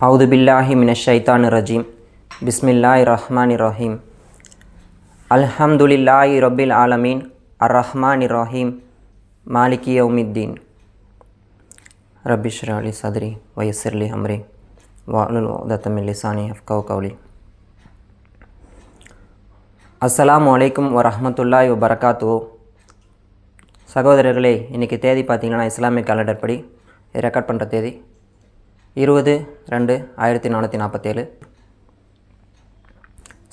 அவுது பில்லாஹி மினஷ் ஷைத்தானிர் ரஜீம். பிஸ்மில்லாஹிர் ரஹ்மானிர் ரஹீம். அல்ஹம்துலில்லாஹி ரப்பில் ஆலமீன் அர்-ரஹ்மானிர் ரஹீம் மாலிகி யௌமித்தீன். ரப்பி ஷ்ரஹ் லி சத்ரி வ யஸ்ஸிர் லி அம்ரி வஹ்லுல் உக்தத்தம் மின் லிசானி யஃப்கஹு கௌலி. அஸ்ஸலாமு அலைக்கும் வரஹ்மத்துல்லாஹி வபரகாத்துஹு. சகோதரர்களே, இன்றைக்கி தேதி பார்த்திங்கன்னா இஸ்லாமிக் கேலண்டர் படி ரெக்கார்ட் பண்ணுற தேதி 20/2/1447.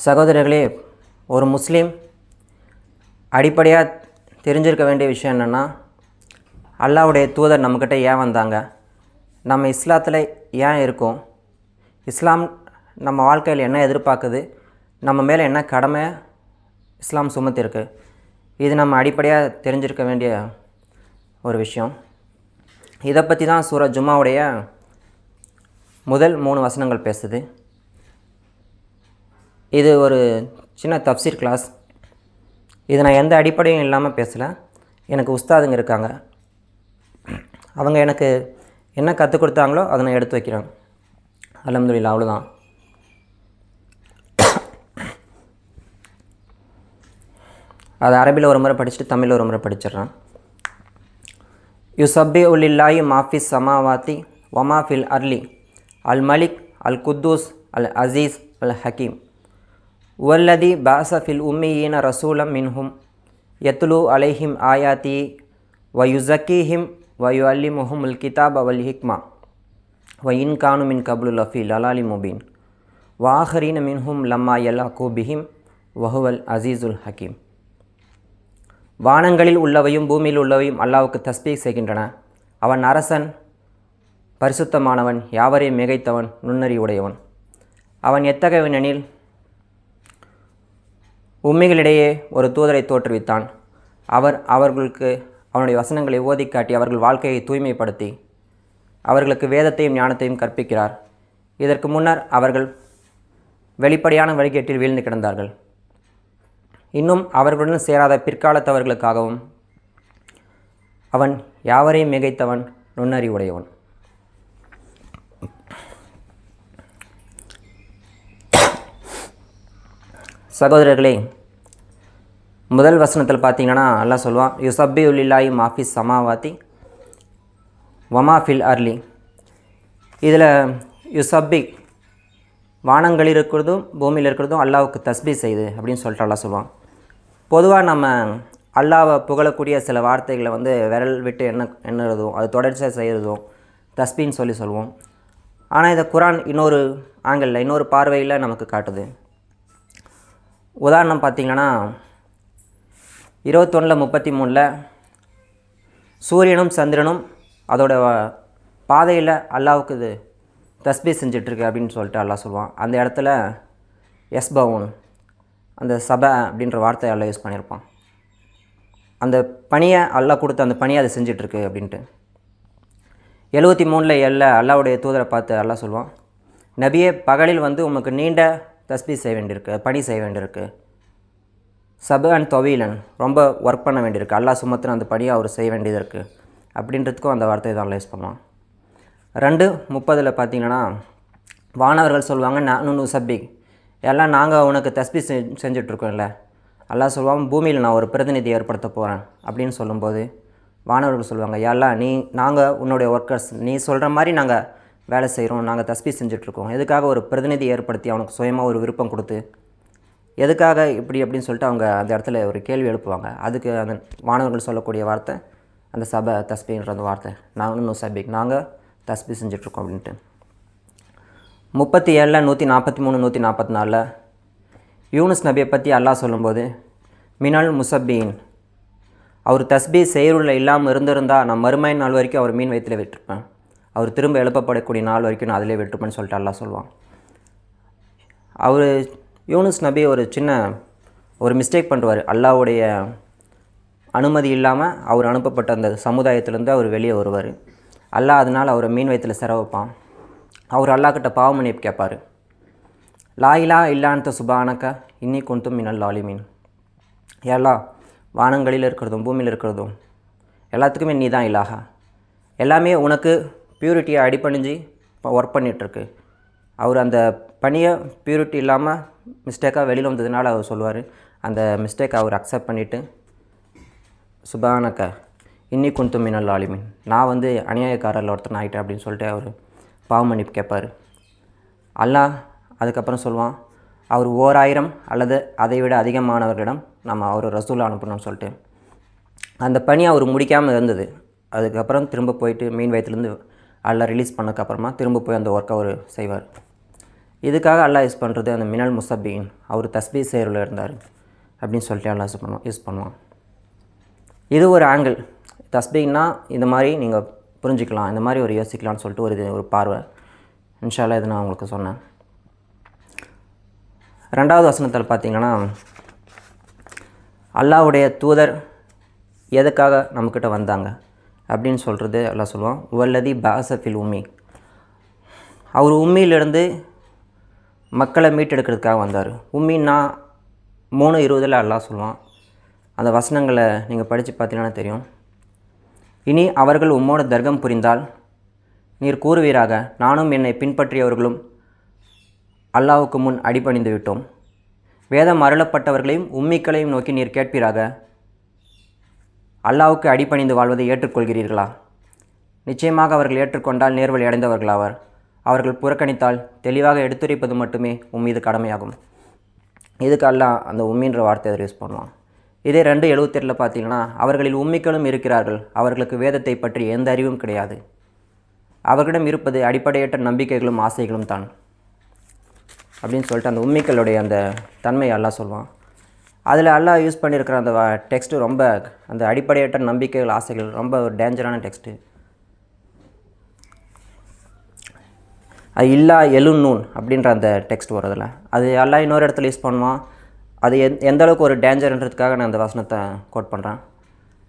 சகோதரர்களே, ஒரு முஸ்லீம் அடிப்படையாக தெரிஞ்சிருக்க வேண்டிய விஷயம் என்னென்னா, அல்லாஹ்வுடைய தூதர் நம்மக்கிட்ட ஏன் வந்தாங்க, நம்ம இஸ்லாத்தில் ஏன் இருக்கோம், இஸ்லாம் நம்ம வாழ்க்கையில் என்ன எதிர்பார்க்குது, நம்ம மேலே என்ன கடமை இஸ்லாம் சுமத்திருக்கு, இது நம்ம அடிப்படையாக தெரிஞ்சிருக்க வேண்டிய ஒரு விஷயம். இதை பற்றி தான் சூரா ஜும்மாவுடைய முதல் 3 வசனங்கள் பேசுது. இது ஒரு சின்ன தப்சீர் கிளாஸ். இது நான் எந்த அடிப்படையும் இல்லாமல் பேசலை. எனக்கு உஸ்தாதுங்க இருக்காங்க, அவங்க எனக்கு என்ன கற்றுக் கொடுத்தாங்களோ அதை நான் எடுத்து வைக்கிறேன். அல்ஹம்துலில்லாஹ், அவ்வளோதான். அது அரபியில் ஒரு முறை படிச்சுட்டு தமிழில் ஒரு முறை படிச்சிடுறேன். யுஸப்பிஹு லில்லாஹி மாஃபிஸ் ஸமாவாத்தி வமா ஃபில் அர்லி அல் மலிக் அல் குத்தூஸ் அல் அசீஸ் அல் ஹக்கீம் வல்லதி பாஸ ஃபில் உம்மியீன ரசூலம் மின்ஹும் யத்லு அலைஹிம் ஆயாத்தி வ யுஸக்கீஹிம் வ யுஅல்லிமுஹுமுல் கிதாப வல் ஹிக்மா வ இன் கானு மின் கப்லு லஃபி லலாலி முபீன் வ ஆஹரீன மின்ஹும் லம்மா யல்ஹகு பிஹிம் வஹுவல் அசீஸுல் ஹக்கீம். வானங்களில் உள்ளவையும் பூமியில் உள்ளவையும் அல்லாஹ்வுக்கு தஸ்பீஹ் செய்கின்றன. அவன் அரசன், பரிசுத்தமானவன், யாவரையும் மிகைத்தவன், நுண்ணறிவுடையவன். அவன் எத்தகையவன் எனில், உம்மிகளிடையே ஒரு தூதரை தோற்றுவித்தான். அவர்களுக்கு அவனுடைய வசனங்களை ஓதி காட்டி அவர்கள் வாழ்க்கையை தூய்மைப்படுத்தி அவர்களுக்கு வேதத்தையும் ஞானத்தையும் கற்பிக்கிறார். இதற்கு முன்னர் அவர்கள் வெளிப்படையான வழிகேட்டில் வீழ்ந்து கிடந்தார்கள். இன்னும் அவர்களுடன் சேராத பிற்காலத்தவர்களுக்காகவும் அவன் யாவரையும் மிகைத்தவன், நுண்ணறிவுடையவன். சகோதரர்களே, முதல் வசனத்தில் பார்த்தீங்கன்னா அல்லாஹ் சொல்வான், யுஸப்பிஹு லில்லாஹி மாஃபிஸ் ஸமாவாத்தி வமா ஃபில் அர்லி. இதில் யுஸப்பி, வானங்களில் இருக்கிறதும் பூமியில் இருக்கிறதும் அல்லாஹ்வுக்கு தஸ்பீஹ் செய்யுது அப்படின்னு சொல்லிட்டு அல்லாஹ் சொல்லுவான். பொதுவாக நம்ம அல்லாஹ்வை புகழக்கூடிய சில வார்த்தைகளை விரல் விட்டு எண்ணுறதும் அது தொடர்ச்சியாக செய்கிறதும் தஸ்பீன்னு சொல்லுவோம். ஆனால் இதை குரான் இன்னொரு ஆங்கிளில், இன்னொரு பார்வையில் நமக்கு காட்டுது. உதாரணம் பார்த்திங்கன்னா 21:33 சூரியனும் சந்திரனும் அதோட பாதையில் அல்லாஹ்வுக்கு இது தஸ்பீஹ் செஞ்சிட்ருக்கு அப்படின்னு சொல்லிட்டு அல்லாஹ் சொல்லுவான். அந்த இடத்துல யஸ்பவுன், அந்த சபை அப்படின்ற வார்த்தையை அல்லாஹ் யூஸ் பண்ணியிருப்பான். அந்த பணியை அல்லாஹ் கொடுத்து அந்த பணியை அதை செஞ்சிட்ருக்கு அப்படின்ட்டு. 73:7 அல்லாஹ்வுடைய தூதரை பார்த்து அல்லாஹ் சொல்லுவான், நபியே, பகலில் உமக்கு நீண்ட தஸ்பீஹ் செய்ய வேண்டியிருக்கு, பணி செய்ய வேண்டியிருக்கு. சபஅன் தவீலன், ரொம்ப ஒர்க் பண்ண வேண்டியிருக்கு, அல்லாஹ் சுமத்துன அந்த பணியை அவர் செய்ய வேண்டியது இருக்குது அப்படின்றதுக்கும் அந்த வார்த்தையை தான் அல்லாஹ் யூஸ் பண்ணுவான். 2:30 பார்த்தீங்கன்னா வானவர்கள் சொல்லுவாங்க, நான் நுஸப்பிஹ், எல்லாம் நாங்கள் உனக்கு தஸ்பீஹ் செஞ்சிட்ருக்கோம்ல. அல்லாஹ் சொல்லுவாங்க, பூமியில் நான் ஒரு பிரதிநிதி ஏற்படுத்த போகிறேன் அப்படின்னு சொல்லும்போது வானவர்கள் சொல்லுவாங்க, எல்லாம் நாங்கள் உன்னுடைய ஒர்க்கர்ஸ், நீ சொல்கிற மாதிரி நாங்கள் வேலை செய்கிறோம், நாங்கள் தஸ்பீஹ் செஞ்சிட்ருக்கோம். எதுக்காக ஒரு பிரதிநிதி ஏற்படுத்தி அவனுக்கு சுயமாக ஒரு விருப்பம் கொடுத்து எதுக்காக இப்படி அப்படின்னு சொல்லிட்டு அவங்க அந்த இடத்துல ஒரு கேள்வி எழுப்புவாங்க. அதுக்கு அந்த வானவர்கள் சொல்லக்கூடிய வார்த்தை அந்த சபை தஸ்பீஹ்ன்ற அந்த வார்த்தை, நாங்கள் நுஸப்பிஹ், நாங்கள் தஸ்பீஹ் செஞ்சிட்ருக்கோம் அப்படின்ட்டு. 37, 143, 144 யூனுஸ் நபியை பற்றி அல்லாஹ் சொல்லும்போது, மினல் முஸப்பீன், அவர் தஸ்பீஹ் செய்யுள்ள இல்லாமல் இருந்திருந்தால் நான் மறுமை நாள் வரைக்கும் அவர் மீன் வயிற்றில் விட்டுருப்பேன், அவர் திரும்ப எழுப்பப்படக்கூடிய நாள் வரைக்கும் நான் அதிலே விட்டுருப்பேன்னு சொல்லிட்டு அல்லாஹ் சொல்லுவான். அவர் யூனுஸ் நபி ஒரு மிஸ்டேக் பண்ணுவார். அல்லாஹ்வுடைய அனுமதி இல்லாமல் அவர் அனுப்பப்பட்ட அந்த சமுதாயத்திலேருந்து அவர் வெளியே வருவார். அல்லாஹ் அதனால் அவரை மீன் வயிற்றில் சிற வைப்பான். அவர் அல்லாஹ்கிட்ட பாவ மன்னிப்பு கேட்பார். லா இலாஹ இல்லா அன்த சுப்ஹானக இன்னி குன்து மினல் ஸாலிமீன். எல்லாம் வானங்களில் இருக்கிறதும் பூமியில் இருக்கிறதும் எல்லாத்துக்குமே நீ தான் இலாஹா, எல்லாமே உனக்கு பியூரிட்டியை அடிப்பணிஞ்சு ஒர்க் பண்ணிகிட்ருக்கு. அவர் அந்த பணியை பியூரிட்டி இல்லாமல் மிஸ்டேக்காக வெளியில் வந்ததுனால அவர் சொல்லுவார். அந்த மிஸ்டேக்கை அவர் அக்செப்ட் பண்ணிவிட்டு சுபானக்க இன்னி குந்து மினல் ஆலிமின், நான் வந்து அநியாயக்காரரில் ஒருத்தன் ஆகிட்டேன் அப்படின்னு சொல்லிட்டு அவர் பாவ மன்னிப்பு கேட்பார். அல்லாஹ் அதுக்கப்புறம் சொல்லுவான், அவர் 1000 அல்லது அதை விட அதிகமானவர்களிடம் நம்ம அவர் ரசூல் அனுப்பணும்னு சொல்லிட்டு. அந்த பணி அவர் முடிக்காமல் இருந்தது. அதுக்கப்புறம் திரும்ப போயிட்டு மீன் வயிற்றுலேருந்து அல்லாஹ் ரிலீஸ் பண்ணதுக்கப்புறமா திரும்ப போய் அந்த ஒர்க்கை அவர் செய்வார். இதுக்காக அல்லாஹ் யூஸ் பண்ணுறது அந்த மினல் முசப்பீன், அவர் தஸ்பீ செய்கிறவில் இருந்தார் அப்படின்னு சொல்லிட்டு அல்லாஹ் யூஸ் பண்ணுவான். இது ஒரு ஆங்கிள். தஸ்பீன்னா இந்த மாதிரி நீங்கள் புரிஞ்சிக்கலாம், இந்த மாதிரி ஒரு யோசிக்கலாம்னு சொல்லிட்டு ஒரு பார்வை. இன்ஷா அல்லாஹ் இது நான் உங்களுக்கு சொன்னேன். 2வது வசனத்தில் பார்த்தீங்கன்னா, அல்லாஹ்வுடைய தூதர் எதுக்காக நம்மக்கிட்ட வந்தாங்க அப்படின்னு சொல்கிறது அல்லாஹ் சொல்லுவான். வல்லதி பாசஃபில் உம்மி, அவர் உம்மியிலிருந்து மக்களை மீட்டெடுக்கிறதுக்காக வந்தார். உம்மின்னா 3:20 அல்லாஹ் சொல்லுவான். அந்த வசனங்களை நீங்கள் படித்து பார்த்தீங்கன்னா தெரியும். இனி அவர்கள் உம்மோடு தர்க்கம் புரிந்தால் நீர் கூறுவீராக, நானும் என்னை பின்பற்றியவர்களும் அல்லாஹ்வுக்கு முன் அடிபணிந்து விட்டோம். வேதம் அருளப்பட்டவர்களையும் உம்மிக்களையும் நோக்கி நீர் கேட்பீராக, அல்லாஹ்வுக்கு அடிபணிந்து வாழ்வதை ஏற்றுக்கொள்கிறீர்களா? நிச்சயமாக அவர்கள் ஏற்றுக்கொண்டால் நேர்வழி அடைந்தவர்களாவர். அவர்கள் புறக்கணித்தால் தெளிவாக எடுத்துரைப்பது மட்டுமே மீது கடமையாகும். இதுக்கு அல்லாஹ் அந்த உம்மின்ற வார்த்தையை யூஸ் பண்ணுவான். இதே 2:78 பார்த்தீங்கன்னா, அவர்களில் உம்மிக்களும் இருக்கிறார்கள், அவர்களுக்கு வேதத்தை பற்றி எந்த அறிவும் கிடையாது. அவர்களிடம் இருப்பது அடிப்படையற்ற நம்பிக்கைகளும் ஆசைகளும் தான் அப்படின்னு சொல்லிட்டு அந்த உம்மிக்களுடைய அந்த தன்மை அல்லாஹ் சொல்லுவான். அதில் அல்லாஹ் யூஸ் பண்ணியிருக்கிற அந்த டெக்ஸ்ட்டு ரொம்ப அந்த அடிப்படையற்ற நம்பிக்கைகள் ஆசைகள் ரொம்ப ஒரு டேஞ்சரான டெக்ஸ்ட்டு. அது இல்லா எழுநூன் அப்படின்ற அந்த டெக்ஸ்ட் வரதில்ல, அது அல்லாஹ் இன்னொரு இடத்துல யூஸ் பண்ணுவான். அது எந்த அளவுக்கு ஒரு டேஞ்சர்ன்றதுக்காக நான் அந்த வசனத்தை கோட் பண்ணுறேன்.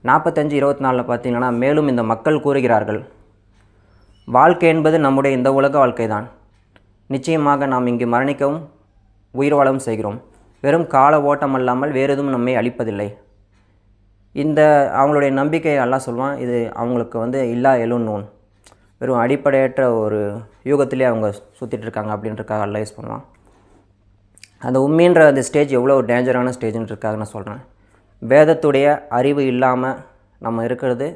45:24 பார்த்தீங்கன்னா, மேலும் இந்த மக்கள் கூறுகிறார்கள், வாழ்க்கை என்பது நம்முடைய இந்த உலக வாழ்க்கை தான். நிச்சயமாக நாம் இங்கு மரணிக்கவும் உயிர் வாழவும் செய்கிறோம். வெறும் கால ஓட்டம் அல்லாமல் வேறு எதுவும் நம்மை அழிப்பதில்லை. இந்த அவங்களுடைய நம்பிக்கை அல்லாஹ் சொல்லுவான். இது அவங்களுக்கு வந்து இல்லா எழுநூன், வெறும் அடிப்படையற்ற ஒரு யூகத்திலே அவங்க சுற்றிட்டு இருக்காங்க அப்படின்றதுக்காக அல்லாஹ் யூஸ் பண்ணுவான். அந்த உம்மின்ற அந்த ஸ்டேஜ் எவ்வளோ டேஞ்சரான ஸ்டேஜ்ன்றதுக்காக நான் சொல்கிறேன். வேதத்துடைய அறிவு இல்லாமல் நம்ம இருக்கிறது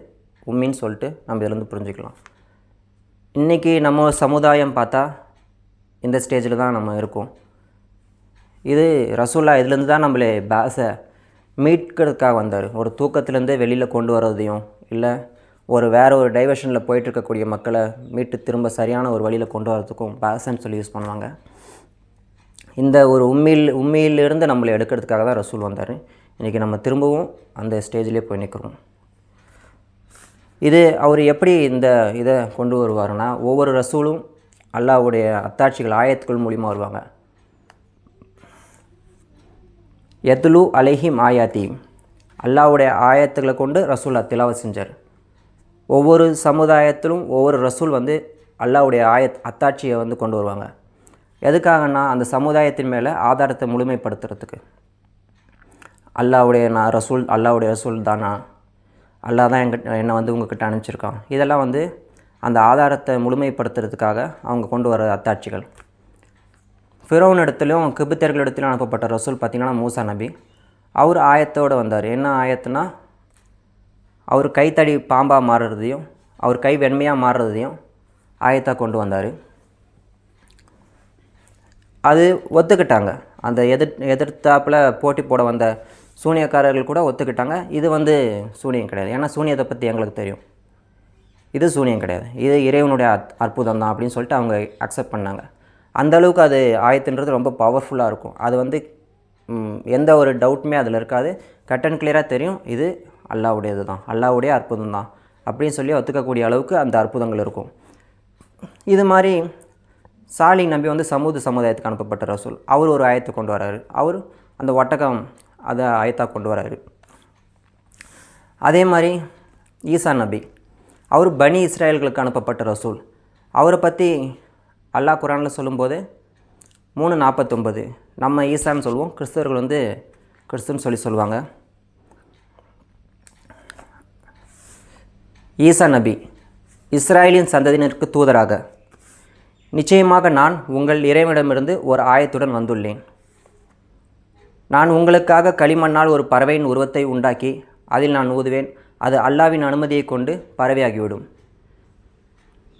உம்மின்னு சொல்லிட்டு நம்ம இதுலேருந்து புரிஞ்சுக்கலாம். இன்றைக்கி நம்ம சமுதாயம் பார்த்தா இந்த ஸ்டேஜில் தான் நம்ம இருக்கோம். இது ரசூல்லா இதுலேருந்து தான் நம்மளே பாஸை மீட்கிறதுக்காக வந்தார். ஒரு தூக்கத்துலேருந்தே வெளியில் கொண்டு வர்றதையும், இல்லை வேறு ஒரு டைவர்ஷனில் போயிட்டுருக்கக்கூடிய மக்களை மீட்டு திரும்ப சரியான ஒரு வழியில் கொண்டு வரதுக்கும் பாஸன்னு சொல்லி யூஸ் பண்ணுவாங்க. இந்த ஒரு உண்மையிலிருந்து நம்மளை எடுக்கிறதுக்காக தான் ரசூல் வந்தார். இன்றைக்கி நம்ம திரும்பவும் அந்த ஸ்டேஜ்லேயே போய் நிற்கிறோம். இது அவர் எப்படி இந்த இதை கொண்டு வருவார்னா, ஒவ்வொரு ரசூலும் அல்லாஹ்வுடைய அத்தாட்சிகள் ஆயத்துக்கள் மூலிமா வருவாங்க. யத்லு அலைஹிம் ஆயாத்தீம், அல்லாஹ்வுடைய ஆயத்துக்களை கொண்டு ரசூல் திலாவத் செஞ்சார். ஒவ்வொரு சமுதாயத்திலும் ஒவ்வொரு ரசூல் வந்து அல்லாஹ்வுடைய அத்தாட்சியை வந்து கொண்டு வருவாங்க. எதுக்காகனா அந்த சமுதாயத்தின் மேலே ஆதாரத்தை முழுமைப்படுத்துறதுக்கு. அல்லாஹ்வுடைய ரசூல் தானா, அல்லாஹ் தான் என்னை வந்து உங்ககிட்ட அனுப்பிச்சிருக்கான். இதெல்லாம் வந்து அந்த ஆதாரத்தை முழுமைப்படுத்துறதுக்காக அவங்க கொண்டு வர அத்தாட்சிகள். ஃபிரௌன் இடத்துலையும் கிபித்தர்கள் இடத்துலையும் அனுப்பப்பட்ட ரசூல் பார்த்திங்கன்னா மூசா நபி. அவர் ஆயத்தோடு வந்தார். என்ன ஆயத்துனா, அவர் கைத்தடி பாம்பாக மாறுறதையும் அவர் கை வெண்மையாக மாறுறதையும் ஆயத்தாக கொண்டு வந்தார். அது ஒத்துக்கிட்டாங்க. அந்த எதிர்த்தாப்பில் போட்டி போட வந்த சூனியக்காரர்கள் கூட ஒத்துக்கிட்டாங்க. இது வந்து சூனியம் கிடையாது, ஏன்னா சூனியத்தை பற்றி எங்களுக்கு தெரியும், இது சூனியம் கிடையாது, இது இறைவனுடைய அற்புதம் தான் அப்படின்னு சொல்லிட்டு அவங்க அக்செப்ட் பண்ணாங்க. அந்தளவுக்கு அது ஆயத்துன்றது ரொம்ப பவர்ஃபுல்லாக இருக்கும். அது வந்து எந்த ஒரு டவுட்டுமே அதில் இருக்காது. கட் அண்ட் கிளியராக தெரியும், இது அல்லாஹ்வுடையது தான், அல்லாஹ்வுடைய அற்புதம் தான் அப்படின்னு சொல்லி ஒத்துக்கக்கூடிய அளவுக்கு அந்த அற்புதங்கள் இருக்கும். இது மாதிரி சாலிஹ் நபி வந்து சமுதாயத்துக்கு அனுப்பப்பட்ட ரசூல். அவர் ஒரு ஆயத்தை கொண்டு வராரு. அவர் அந்த ஒட்டகம் அதை ஆயத்தாக கொண்டு வராரு. அதே மாதிரி ஈசா நபி, அவர் பனி இஸ்ராயல்களுக்கு அனுப்பப்பட்ட ரசூல். அவரை பற்றி அல்லாஹ் குரானில் சொல்லும்போது 3:49 நம்ம ஈசான்னு சொல்லுவோம், கிறிஸ்தவர்கள் வந்து கிறிஸ்துன்னு சொல்லுவாங்க. ஈசா நபி இஸ்ராயலின் சந்ததியினருக்கு தூதராக நிச்சயமாக நான் உங்கள் இறைவனிடமிருந்து ஒரு ஆயத்துடன் வந்துள்ளேன். நான் உங்களுக்காக களிமண்ணால் ஒரு பறவையின் உருவத்தை உண்டாக்கி அதில் நான் ஊதுவேன். அது அல்லாவின் அனுமதியை கொண்டு பறவையாகிவிடும்.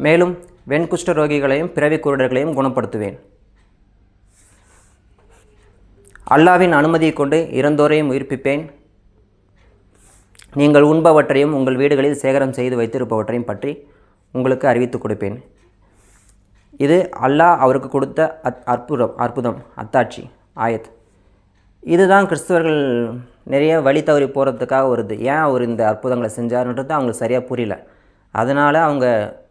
மேலும் வெண்குஷ்ட ரோகிகளையும் பிறவி குருடர்களையும் குணப்படுத்துவேன். அல்லாவின் அனுமதியை கொண்டு இறந்தோரையும் உயிர்ப்பிப்பேன். நீங்கள் உண்பவற்றையும் உங்கள் வீடுகளில் சேகரம் செய்து வைத்திருப்பவற்றையும் பற்றி உங்களுக்கு அறிவித்து கொடுப்பேன். இது அல்லாஹ் அவருக்கு கொடுத்த அற்புதம் அத்தாட்சி ஆயத். இதுதான் கிறிஸ்தவர்கள் நிறைய வழி தவறி போகிறதுக்காக வருது. ஏன் அவர் இந்த அற்புதங்களை செஞ்சார்ன்றது அவங்களுக்கு சரியாக புரியல. அதனால் அவங்க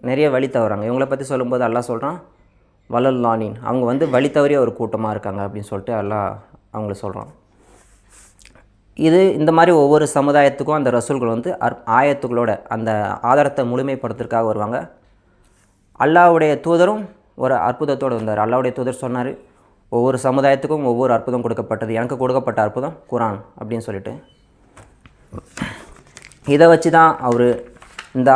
நிறைய வழி தவறாங்க. இவங்களை பற்றி சொல்லும்போது அல்லாஹ் சொல்கிறான் வலல்லானின், அவங்க வழி தவறிய ஒரு கூட்டமாக இருக்காங்க அப்படின்னு சொல்லிட்டு அல்லாஹ் அவங்கள சொல்கிறான். இது இந்த மாதிரி ஒவ்வொரு சமுதாயத்துக்கும் அந்த ரசூல்கள் ஆயத்துகளோட அந்த ஆதாரத்தை முழுமைப்படுத்துறதுக்காக வருவாங்க. அல்லாஹ்வுடைய தூதரும் ஒரு அற்புதத்தோடு வந்தார். அல்லாஹ்வுடைய தூதர் சொன்னார், ஒவ்வொரு சமுதாயத்துக்கும் ஒவ்வொரு அற்புதம் கொடுக்கப்பட்டது, எனக்கு கொடுக்கப்பட்ட அற்புதம் குரான் அப்படின்னு சொல்லிட்டு. இதை வச்சு தான் அவர் இந்த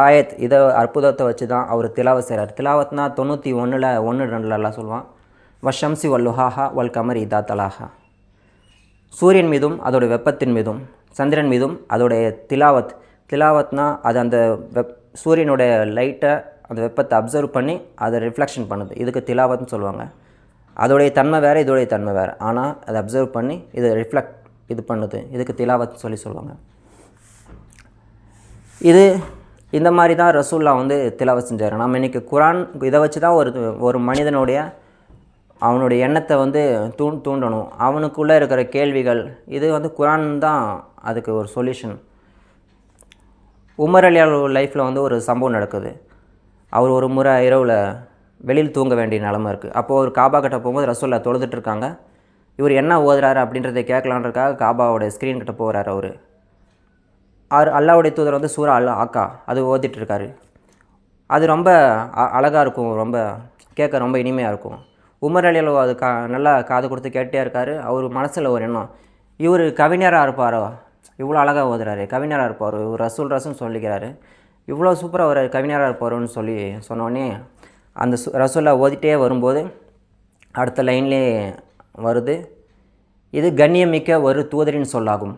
இதை அற்புதத்தை வச்சு தான் அவர் திலாவத் செய்கிறார். திலாவத்னா 91 1 2 எல்லாம் சொல்லுவான். வஷம்சி வல்லுஹாஹா வல் கமர் இதா தலாஹா. சூரியன் மீதும் அதோடைய வெப்பத்தின் மீதும் சந்திரன் மீதும் அதோடைய திலாவத்னா அது அந்த சூரியனுடைய லைட்டை அந்த வெப்பத்தை அப்சர்வ் பண்ணி அதை ரிஃப்ளெக்ஷன் பண்ணுது. இதுக்கு திலாவத்னு சொல்லுவாங்க. அதோடைய தன்மை வேறு, இதோடைய தன்மை வேறு. ஆனால் அதை அப்சர்வ் பண்ணி இதை இது பண்ணுது. இதுக்கு திலாவத் சொல்லுவாங்க. இந்த மாதிரி தான் ரசூல்லா திலாவத் செஞ்சார். நம்ம இன்றைக்கி குரான் இதை வச்சு தான் ஒரு மனிதனுடைய அவனுடைய எண்ணத்தை தூண்டணும். அவனுக்குள்ளே இருக்கிற கேள்விகள் இது குரான் தான் அதுக்கு ஒரு சொல்யூஷன். உமர் அலி லைஃப்பில் ஒரு சம்பவம் நடக்குது. அவர் ஒரு முறை இரவில் வெளியில் தூங்க வேண்டிய நிலமை இருக்குது. அப்போது ஒரு காபா கிட்ட போகும்போது ரசூல்லா தொழுதுட்டுருக்காங்க. இவர் என்ன ஓதுறாரு அப்படின்றத கேட்கலான்றதுக்காக காபாவோட ஸ்க்ரீன் கிட்ட போகிறார். அவர் அல்லாஹ்வுடைய தூதர் சூரா அல் ஆக்கா அது ஓதிட்டுருக்காரு. அது ரொம்ப அழகாக இருக்கும், ரொம்ப கேட்க ரொம்ப இனிமையாக இருக்கும். உமர் அலி அது நல்லா காது கொடுத்து கேட்டே இருக்கார். அவர் மனசில் ஒரு எண்ணம், இவர் கவிஞராக இருப்பாரோ, இவ்வளோ அழகாக ஓதுறாரு, கவிஞராக இருப்பார், இவர் ரசூல்னு சொல்லிக்கிறாரு, இவ்வளோ சூப்பராக ஒரு கவிஞராக இருப்பாரோன்னு சொன்னோடனே அந்த ரசூல்லா ஓதிட்டே வரும்போது அடுத்த லைன்லேயே வருது, இது கண்ணியமிக்க ஒரு தூதரின் சொல்லாகும்,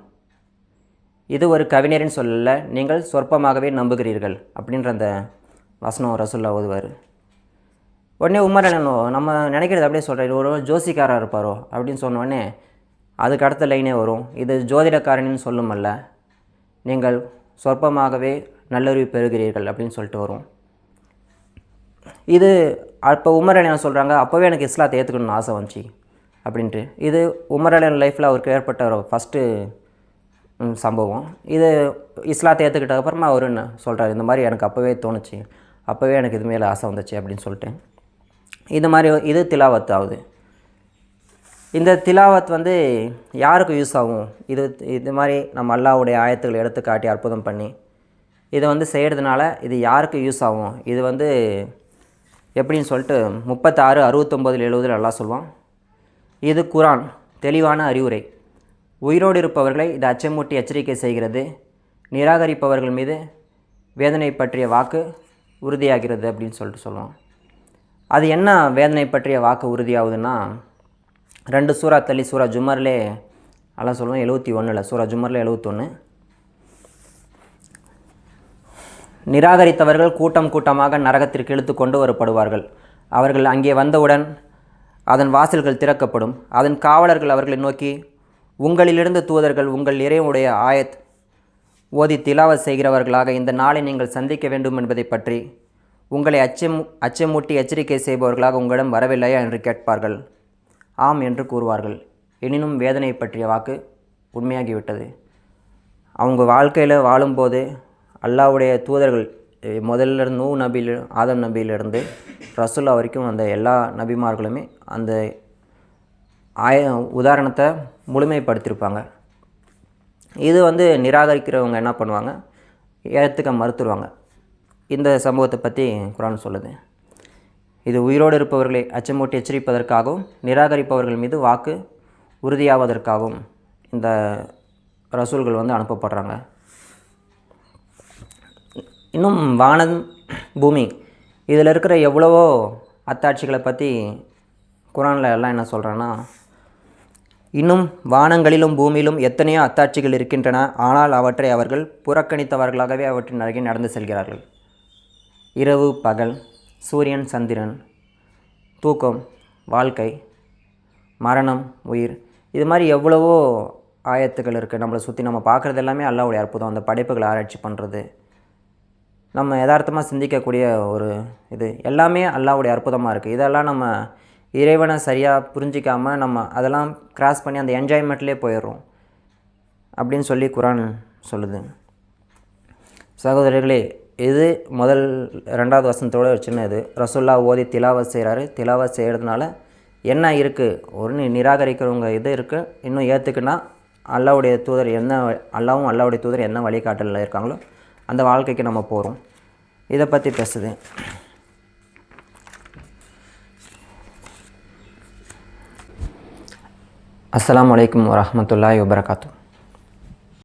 இது ஒரு கவிஞரின் சொல்லலை, நீங்கள் சொற்பமாகவே நம்புகிறீர்கள் அப்படின்ற அந்த வசனம் ரசூல்லா ஓதுவார். உடனே உமர் நம்ம நினைக்கிறது அப்படியே சொல்கிறார், ஒரு ஜோசிக்காராக இருப்பாரோ அப்படின்னு சொன்னோடனே அதுக்கு அடுத்த லைனே வரும், இது ஜோதிடக்காரனின் சொல்லுமல்ல, நீங்கள் சொற்பமாகவே நல்லறிவு பெறுகிறீர்கள் அப்படின்னு சொல்லிட்டு வரும். இது அப்போ உமர் அலி சொல்கிறாங்க, அப்போவே எனக்கு இஸ்லாத்தை ஏற்றுக்கணும்னு ஆசை வந்துச்சு அப்படின்ட்டு. இது உமர் அலி லைஃப்பில் அவருக்கு ஏற்பட்ட ஒரு ஃபஸ்ட்டு சம்பவம். இது இஸ்லாத்தை ஏற்றுக்கிட்டதுக்கப்புறமா அவர் என்ன சொல்கிறார், இந்த மாதிரி எனக்கு அப்போவே தோணுச்சு, அப்போவே எனக்கு இது மேலே ஆசை வந்துச்சு அப்படின்னு சொல்லிட்டு. இந்த மாதிரி இது திலாவத் ஆகுது. இந்த திலாவத் யாருக்கு யூஸ் ஆகும்? இது மாதிரி நம்ம அல்லாஹ்வுடைய ஆயத்துக்களை எடுத்து காட்டி அற்புதம் பண்ணி இதை செய்கிறதுனால இது யாருக்கு யூஸ் ஆகும்? இது எப்படின்னு சொல்லிட்டு 36, 69, 70 எல்லாம் சொல்லுவான். இது குரான் தெளிவான அறிவுரை. உயிரோடு இருப்பவர்களை இது அச்சமூட்டி எச்சரிக்கை செய்கிறது. நிராகரிப்பவர்கள் மீது வேதனை பற்றிய வாக்கு உறுதியாகிறது அப்படின்னு சொல்லிட்டு சொல்லுவான். அது என்ன வேதனை பற்றிய வாக்கு உறுதியாகுதுன்னா, 2 சூறா தள்ளி சூறா ஜுமர்லே எல்லாம் சொல்லுவோம். 71 சூறா ஜுமர்லே 71. நிராகரித்தவர்கள் கூட்டம் கூட்டமாக நரகத்திற்கு இழுத்து கொண்டு வரப்படுவார்கள். அவர்கள் அங்கே வந்தவுடன் அதன் வாசல்கள் திறக்கப்படும். அதன் காவலர்கள் அவர்களை நோக்கி, உங்களிலிருந்து தூதர்கள் உங்கள் இறைவனுடைய ஆயத் ஓதி திலாவத் செய்கிறவர்களாக இந்த நாளை நீங்கள் சந்திக்க வேண்டும் என்பதை பற்றி உங்களை அச்சமூட்டி எச்சரிக்கை செய்பவர்களாக உங்களிடம் வரவில்லையா என்று கேட்பார்கள். ஆம் என்று கூறுவார்கள். எனினும் வேதனை பற்றிய வாக்கு உண்மையாகிவிட்டது. அவங்க வாழ்க்கையில் வாழும்போது அல்லாஹ்வுடைய தூதர்கள் முதல்ல நூ நபியில் ஆதம் நபியிலிருந்து ரசூல்லா வரைக்கும் அந்த எல்லா நபிமார்களுமே அந்த உதாரணத்தை முழுமைப்படுத்தியிருப்பாங்க. இது நிராகரிக்கிறவங்க என்ன பண்ணுவாங்க, ஏற்றுக்க மறுத்துருவாங்க. இந்த சம்பவத்தை பற்றி குரான் சொல்லுது. இது உயிரோடு இருப்பவர்களை அச்சமூட்டி எச்சரிப்பதற்காகவும் நிராகரிப்பவர்கள் மீது வாக்கு உறுதியாவதற்காகவும் இந்த ரசூல்கள் அனுப்பப்படுறாங்க. இன்னும் வானம் பூமி இதில் இருக்கிற எவ்வளவோ அத்தாட்சிகளை பற்றி குரானில் எல்லாம் என்ன சொல்கிறேன்னா, இன்னும் வானங்களிலும் பூமியிலும் எத்தனையோ அத்தாட்சிகள் இருக்கின்றன, ஆனால் அவற்றை அவர்கள் புறக்கணித்தவர்களாகவே அவற்றின் அருகே நடந்து செல்கிறார்கள். இரவு பகல், சூரியன் சந்திரன், தூக்கம், வாழ்க்கை, மரணம், உயிர், இது மாதிரி எவ்வளவோ ஆயத்துக்கள் இருக்குது நம்மளை சுற்றி. நம்ம பார்க்குறது எல்லாமே அல்லாஹ்வுடைய அற்புதம். அந்த படைப்புகளை ஆராய்ச்சி பண்ணுறது, நம்ம யதார்த்தமாக சிந்திக்கக்கூடிய ஒரு இது எல்லாமே அல்லாஹ்வுடைய அற்புதமாக இருக்குது. இதெல்லாம் நம்ம இறைவனை சரியாக புரிஞ்சிக்காமல் நம்ம அதெல்லாம் கிராஸ் பண்ணி அந்த என்ஜாய்மெண்ட்லேயே போயிடுறோம் அப்படின்னு சொல்லி குரான் சொல்லுது. சகோதரர்களே, இது முதல் 2வது வசனத்தோட ஒரு சின்ன இது. ரசூல்லா ஓதி திலாவத் செய்கிறாரு. திலாவத் செய்கிறதுனால என்ன இருக்குது, ஒரு நிராகரிக்கிறவங்க இது இருக்குது, இன்னும் ஏற்றுக்குன்னா அல்லாஹ்வுடைய தூதர் என்ன, அல்லாஹ்வும் அல்லாஹ்வுடைய தூதர் என்ன வழிகாட்டலில் இருக்காங்களோ அந்த வாழ்க்கைக்கு நம்ம போகிறோம். இதை பற்றி பேசுது. அஸ்ஸலாமு அலைக்கும் வரஹ்மத்துல்லாஹி வபரகாத்துஹு.